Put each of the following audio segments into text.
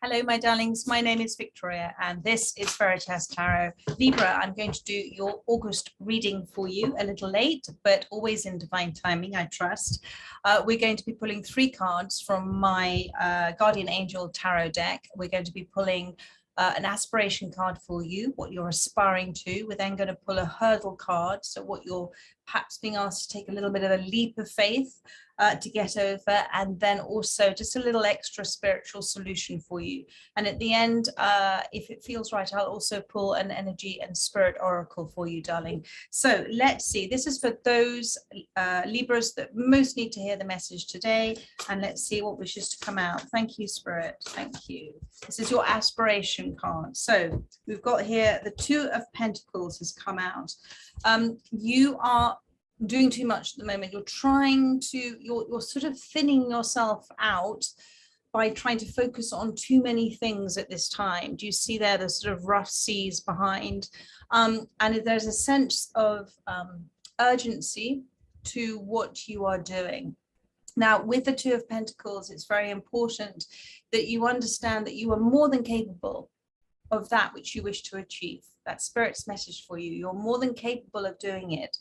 Hello, my darlings. My name is Victoria, and this is Veritas Tarot. Libra, I'm going to do your August reading for you, a little late, but always in divine timing, I trust. We're going to be pulling 3 cards from my Guardian Angel Tarot deck. We're going to be pulling an aspiration card for you, what you're aspiring to. We're then going to pull a hurdle card, so what you're perhaps being asked to take a little bit of a leap of faith to get over, and then also just a little extra spiritual solution for you. And at the end, if it feels right, I'll also pull an energy and spirit oracle for you, darling. So let's see, this is for those Libras that most need to hear the message today, and let's see what wishes to come out. Thank you, Spirit. Thank you. This is your aspiration card. So we've got here the 2 of Pentacles has come out. You are doing too much at the moment. You're trying to, you're sort of thinning yourself out by trying to focus on too many things at this time. Do you see there the sort of rough seas behind? And there's a sense of urgency to what you are doing. Now, with the 2 of Pentacles, it's very important that you understand that you are more than capable of that which you wish to achieve. That's Spirit's message for you. You're more than capable of doing it.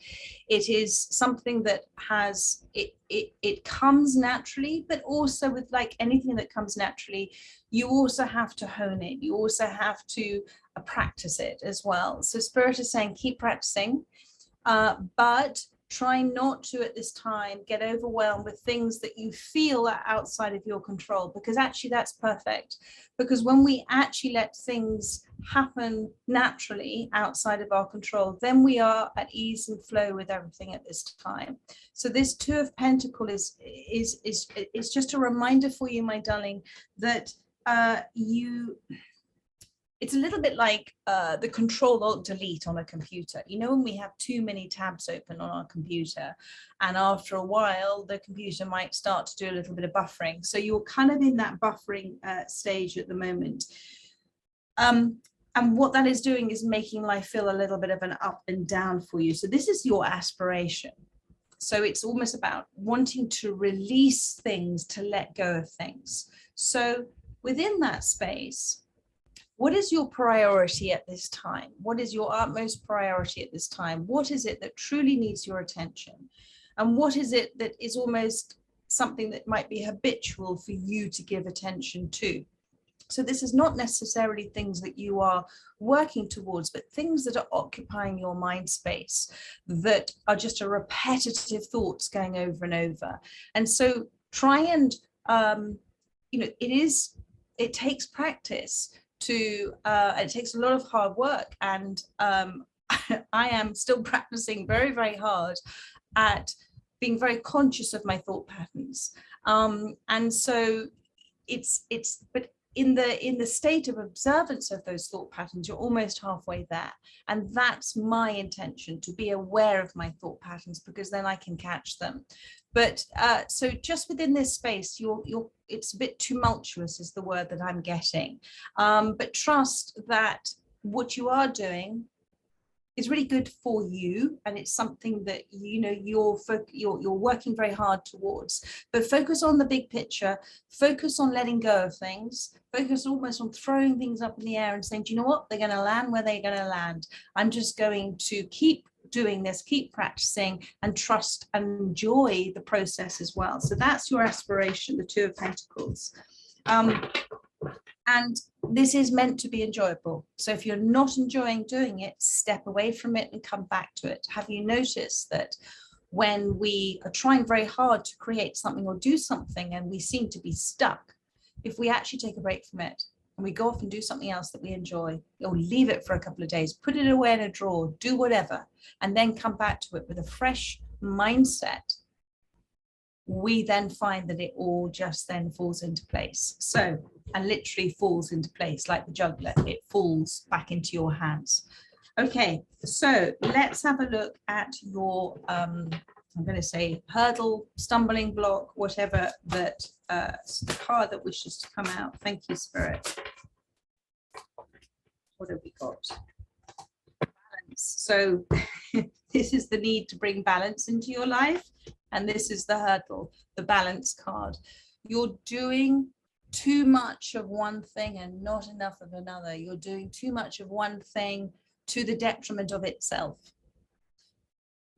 It is something that has, it comes naturally, but also with like anything that comes naturally, you also have to hone it. You also have to practice it as well. So Spirit is saying, keep practicing, but try not to at this time get overwhelmed with things that you feel are outside of your control, because actually that's perfect. Because when we actually let things happen naturally outside of our control, then we are at ease and flow with everything at this time. So this 2 of Pentacles is just a reminder for you, my darling, that it's a little bit like the Control-Alt-Delete on a computer. You know, when we have too many tabs open on our computer, and after a while, the computer might start to do a little bit of buffering. So you're kind of in that buffering stage at the moment. And what that is doing is making life feel a little bit of an up and down for you. So this is your aspiration. So it's almost about wanting to release things, to let go of things. So within that space, what is your priority at this time? What is your utmost priority at this time? What is it that truly needs your attention? And what is it that is almost something that might be habitual for you to give attention to? So this is not necessarily things that you are working towards, but things that are occupying your mind space, that are just a repetitive thoughts going over and over. And so try and, you know, it takes practice to it takes a lot of hard work, and I am still practicing very, very hard at being very conscious of my thought patterns, and so but in the state of observance of those thought patterns, you're almost halfway there, and that's my intention, to be aware of my thought patterns, because then I can catch them. But so just within this space, it's a bit tumultuous is the word that I'm getting, but trust that what you are doing is really good for you, and it's something that you know you're working very hard towards. But focus on the big picture, focus on letting go of things, focus almost on throwing things up in the air and saying, do you know what, they're going to land where they're going to land. I'm just going to keep doing this, keep practicing, and trust and enjoy the process as well. So that's your aspiration, the 2 of Pentacles. And this is meant to be enjoyable. So if you're not enjoying doing it, step away from it and come back to it. Have you noticed that when we are trying very hard to create something or do something and we seem to be stuck, if we actually take a break from it and we go off and do something else that we enjoy, or leave it for a couple of days, put it away in a drawer, do whatever, and then come back to it with a fresh mindset, we then find that it all just then falls into place. So, and literally falls into place like the juggler, it falls back into your hands. Okay, so let's have a look at your I'm going to say hurdle, stumbling block, whatever that the card that wishes to come out. Thank you, Spirit. What have we got? Balance. So this is the need to bring balance into your life, and this is the hurdle, the balance card. You're doing too much of one thing and not enough of another. You're doing too much of one thing to the detriment of itself.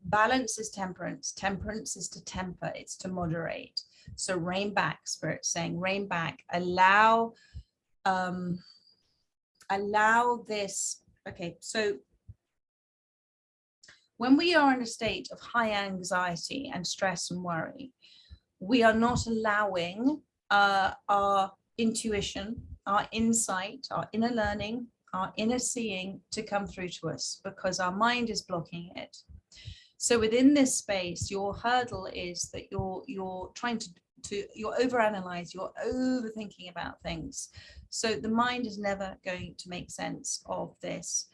Balance is temperance. Temperance is to temper, it's to moderate. So rein back, Spirit saying, rein back, allow this. Okay, so when we are in a state of high anxiety and stress and worry, we are not allowing our intuition, our insight, our inner learning, our inner seeing to come through to us because our mind is blocking it. So within this space, your hurdle is that you're trying to you're overanalyze, you're overthinking about things. So the mind is never going to make sense of this.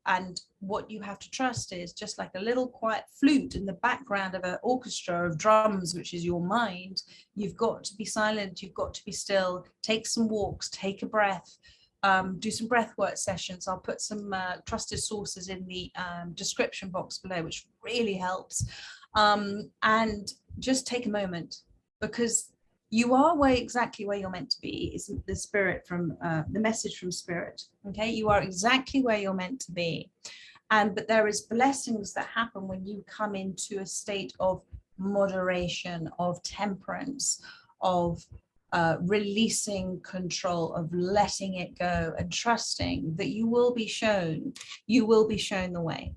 And what you have to trust is, just like a little quiet flute in the background of an orchestra of drums, which is your mind, you've got to be silent, you've got to be still, take some walks, take a breath, do some breathwork sessions. I'll put some trusted sources in the description box below, which really helps. And just take a moment, because you are exactly where you're meant to be, is the spirit from the message from Spirit. Okay, you are exactly where you're meant to be. But there is blessings that happen when you come into a state of moderation, of temperance, of releasing control, of letting it go and trusting that you will be shown the way.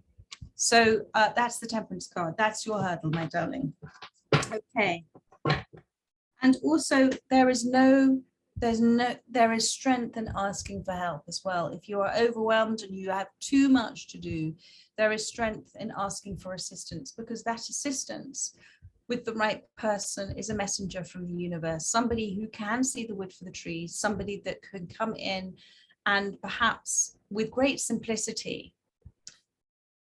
So that's the temperance card. That's your hurdle, my darling. Okay. And also there is strength in asking for help as well. If you are overwhelmed and you have too much to do, there is strength in asking for assistance, because that assistance with the right person is a messenger from the universe, somebody who can see the wood for the trees, somebody that can come in and perhaps with great simplicity,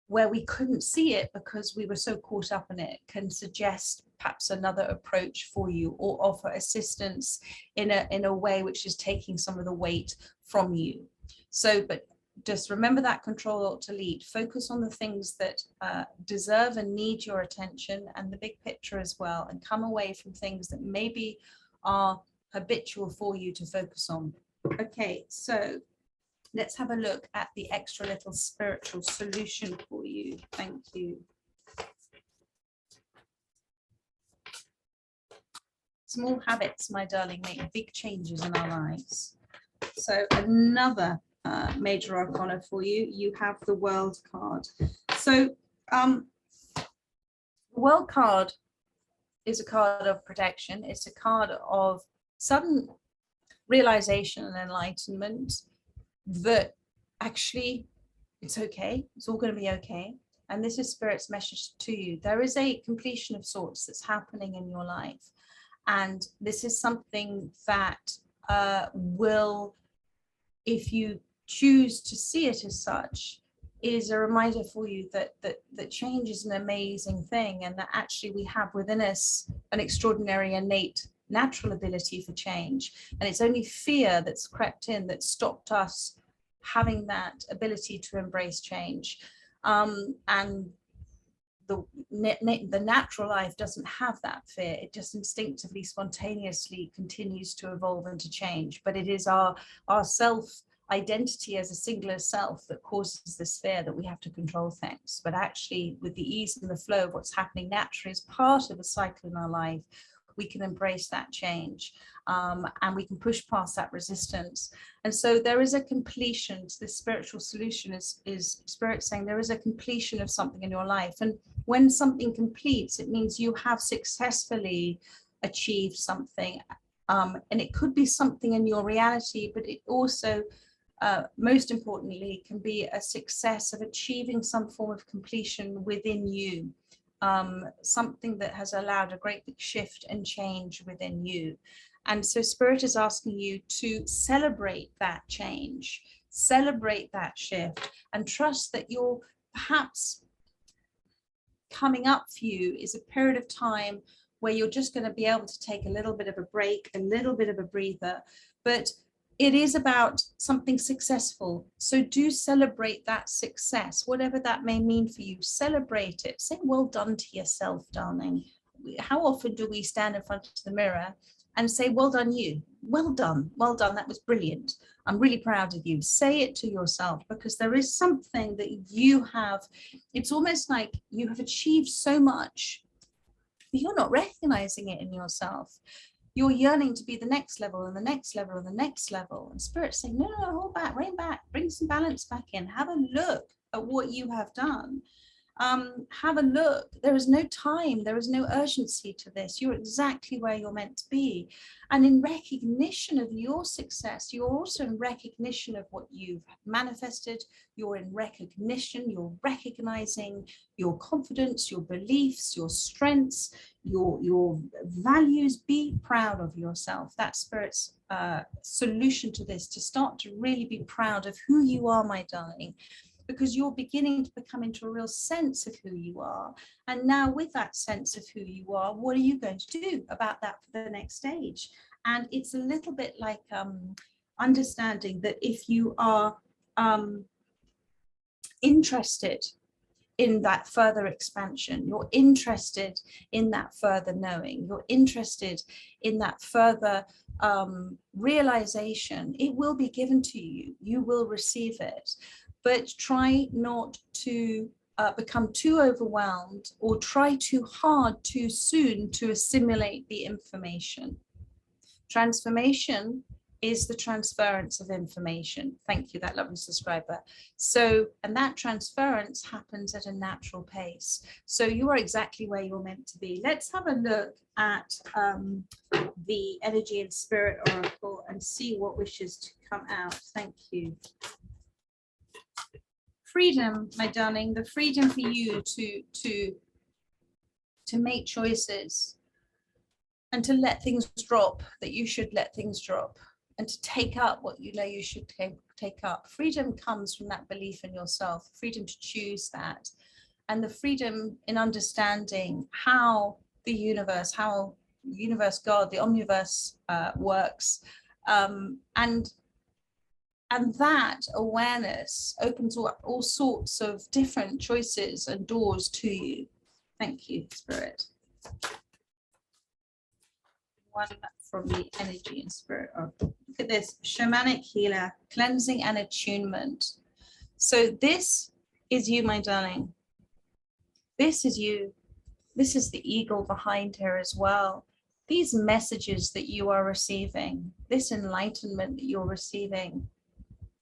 where we couldn't see it because we were so caught up in it, can suggest perhaps another approach for you, or offer assistance in a way which is taking some of the weight from you. So, but just remember that control alt delete. Focus on the things that deserve and need your attention, and the big picture as well, and come away from things that maybe are habitual for you to focus on. Okay, so let's have a look at the extra little spiritual solution for you. Thank you. Small habits, my darling, make big changes in our lives. So another major arcana for you, you have the World card. So the World card is a card of protection. It's a card of sudden realization and enlightenment that actually it's okay, it's all going to be okay. And this is Spirit's message to you. There is a completion of sorts that's happening in your life, and this is something that will, if you choose to see it as such, is a reminder for you that change is an amazing thing, and that actually we have within us an extraordinary innate natural ability for change. And it's only fear that's crept in that stopped us having that ability to embrace change. And the natural life doesn't have that fear. It just instinctively, spontaneously continues to evolve and to change. But it is our self identity as a singular self that causes this fear that we have to control things. But actually, with the ease and the flow of what's happening naturally as part of a cycle in our life, we can embrace that change, and we can push past that resistance. And so there is a completion to this spiritual solution. Is Spirit saying there is a completion of something in your life, and when something completes, it means you have successfully achieved something, and it could be something in your reality, but it also most importantly can be a success of achieving some form of completion within you. Something that has allowed a great big shift and change within you. And so Spirit is asking you to celebrate that change, celebrate that shift, and trust that you're perhaps coming up for you is a period of time where you're just going to be able to take a little bit of a break, a little bit of a breather, but it is about something successful. So do celebrate that success, whatever that may mean for you. Celebrate it. Say well done to yourself, darling. How often do we stand in front of the mirror and say, well done, you. Well done. Well done. That was brilliant. I'm really proud of you. Say it to yourself, because there is something that you have. It's almost like you have achieved so much, but you're not recognizing it in yourself. You're yearning to be the next level and the next level and the next level. And Spirit's saying, no, no, no, hold back, rein back, bring some balance back in. Have a look at what you have done. Have a look. There is no time, there is no urgency to this. You're exactly where you're meant to be. And in recognition of your success, you're also in recognition of what you've manifested. You're in recognition, you're recognizing your confidence, your beliefs, your strengths, your values. Be proud of yourself. That's Spirit's solution to this, to start to really be proud of who you are, my darling, because you're beginning to become into a real sense of who you are. And now with that sense of who you are, what are you going to do about that for the next stage? And it's a little bit like understanding that if you are interested in that further expansion, you're interested in that further knowing, you're interested in that further realization, it will be given to you. You will receive it. But try not to become too overwhelmed or try too hard too soon to assimilate the information. Transformation is the transference of information. Thank you, that lovely subscriber. So, and that transference happens at a natural pace. So you are exactly where you're meant to be. Let's have a look at the Energy and Spirit Oracle and see what wishes to come out. Thank you. Freedom, my darling, the freedom for you to make choices and to let things drop that you should let things drop, and to take up what you know you should take up. Freedom comes from that belief in yourself, freedom to choose that, and the freedom in understanding how the universe, God, the omniverse works, and that awareness opens all sorts of different choices and doors to you. Thank you, Spirit. One from the Energy and Spirit. Oh, look at this, shamanic healer, cleansing and attunement. So this is you, my darling. This is you. This is the eagle behind her as well. These messages that you are receiving, this enlightenment that you're receiving,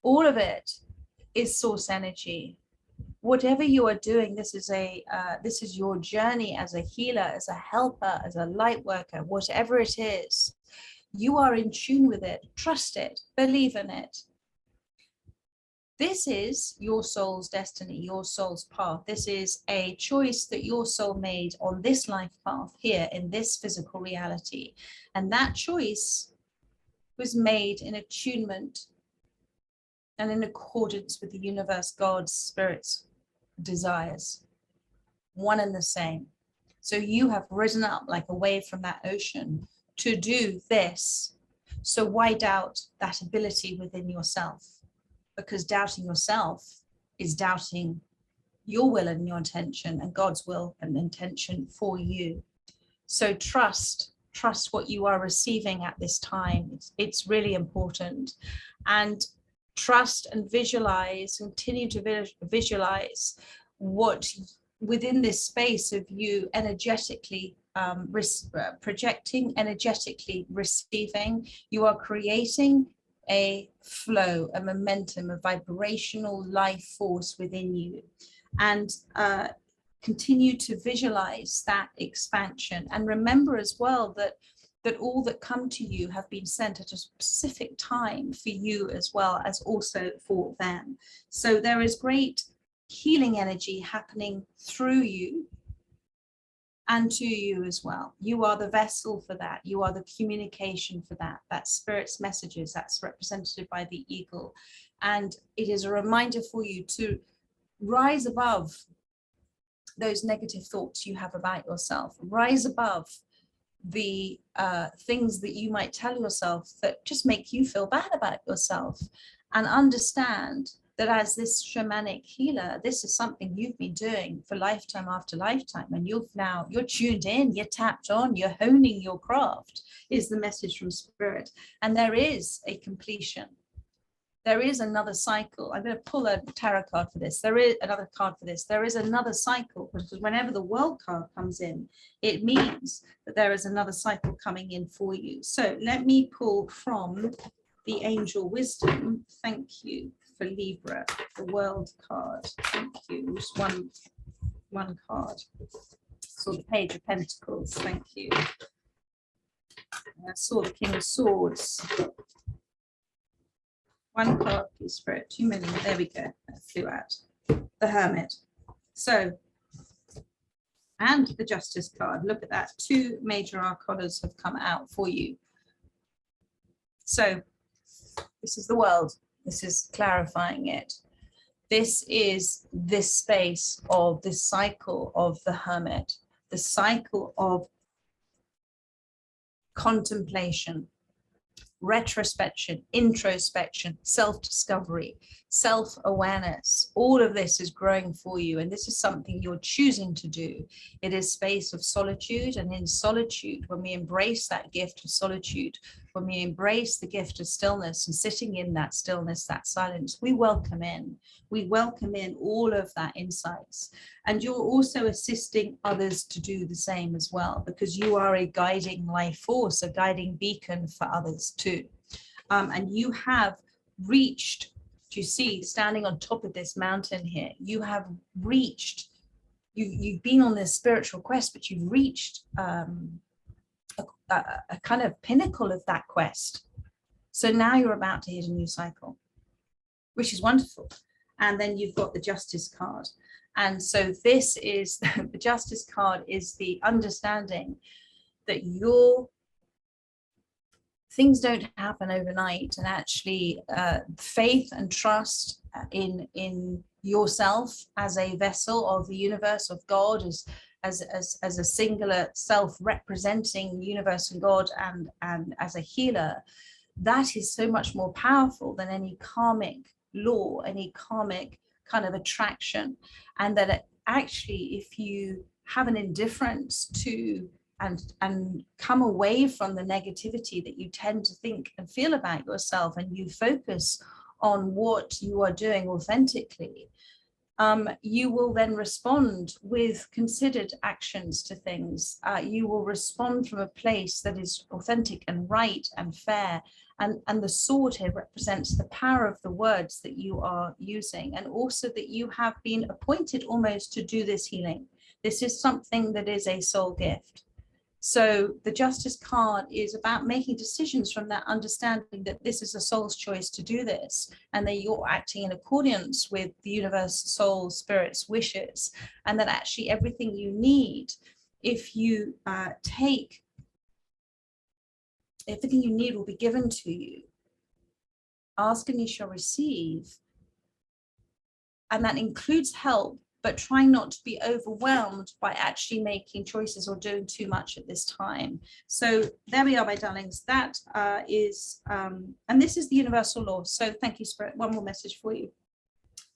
all of it is source energy. Whatever you are doing, this is your journey as a healer, as a helper, as a light worker, whatever it is. You are in tune with it. Trust it. Believe in it. This is your soul's destiny, your soul's path. This is a choice that your soul made on this life path here in this physical reality. And that choice was made in attunement and in accordance with the universe, God's, Spirit's desires, one and the same. So you have risen up like a wave from that ocean to do this. So why doubt that ability within yourself? Because doubting yourself is doubting your will and your intention and God's will and intention for you. So trust what you are receiving at this time. It's really important. And trust and visualize, continue to visualize what within this space of you energetically projecting, energetically receiving. You are creating a flow, a momentum, a vibrational life force within you, and continue to visualize that expansion. And remember as well that all that come to you have been sent at a specific time for you as well as also for them. So there is great healing energy happening through you and to you as well. You are the vessel for that. You are the communication for that. That's Spirit's messages. That's represented by the eagle. And it is a reminder for you to rise above those negative thoughts you have about yourself. Rise above the things that you might tell yourself that just make you feel bad about yourself, and understand that as this shamanic healer, this is something you've been doing for lifetime after lifetime, and you're tuned in, you're tapped on, you're honing your craft, is the message from Spirit. And there is a completion. There is another cycle. I'm going to pull a tarot card for this. There is another card for this. There is another cycle, because whenever the World card comes in, it means that there is another cycle coming in for you. So let me pull from the Angel Wisdom. Thank you for Libra, the World card. Thank you. Just one card. Saw the Page of Pentacles. Thank you. I saw the King of Swords. One card, please, Spirit. Too many. There we go. That flew out. The Hermit. So, and the Justice card. Look at that. 2 major arcanas have come out for you. So, this is the World. This is clarifying it. This is this space of this cycle of the Hermit, the cycle of contemplation, retrospection, introspection, self-discovery, self-awareness. All of this is growing for you, and this is something you're choosing to do. It is space of solitude, and in solitude, when we embrace that gift of solitude, when we embrace the gift of stillness and sitting in that stillness, that silence, we welcome in all of that insights. And you're also assisting others to do the same as well, because you are a guiding life force, a guiding beacon for others too. And you have reached, do you see, standing on top of this mountain here, you have reached, you've been on this spiritual quest, but you've reached a kind of pinnacle of that quest. So now you're about to hit a new cycle, which is wonderful. And then you've got the Justice card. And so this is, the Justice card is the understanding that things don't happen overnight, and actually faith and trust in yourself as a vessel of the universe, of God, as a singular self representing universe and God, and as a healer, that is so much more powerful than any karmic law, any karmic kind of attraction. And that actually, if you have an indifference to and come away from the negativity that you tend to think and feel about yourself, and you focus on what you are doing authentically, you will then respond with considered actions to things. You will respond from a place that is authentic and right and fair. And the sword here represents the power of the words that you are using, and also that you have been appointed almost to do this healing. This is something that is a soul gift. So the Justice card is about making decisions from that understanding that this is a soul's choice to do this, and that you're acting in accordance with the universe, soul, spirit's wishes, and that actually everything you need, if you take, everything you need will be given to you. Ask and you shall receive. And that includes help, but trying not to be overwhelmed by actually making choices or doing too much at this time. So there we are, my darlings. That is, and this is the universal law. So thank you, Spirit. One more message for you.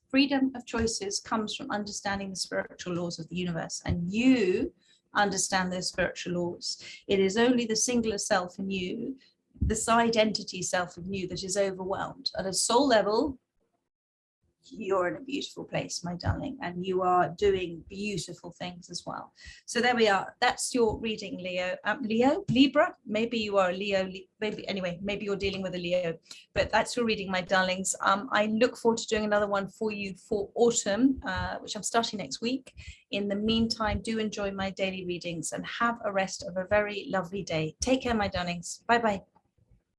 Freedom of choices comes from understanding the spiritual laws of the universe, and you understand those spiritual laws. It is only the singular self in you, this identity self in you, that is overwhelmed. At a soul level, you're in a beautiful place, my darling, and you are doing beautiful things as well. So there we are. That's your reading, Leo. Libra, maybe you are a Leo, maybe you're dealing with a Leo, but that's your reading, my darlings. I look forward to doing another one for you for autumn, which I'm starting next week. In the meantime, do enjoy my daily readings and have a rest of a very lovely day. Take care, my darlings. Bye bye.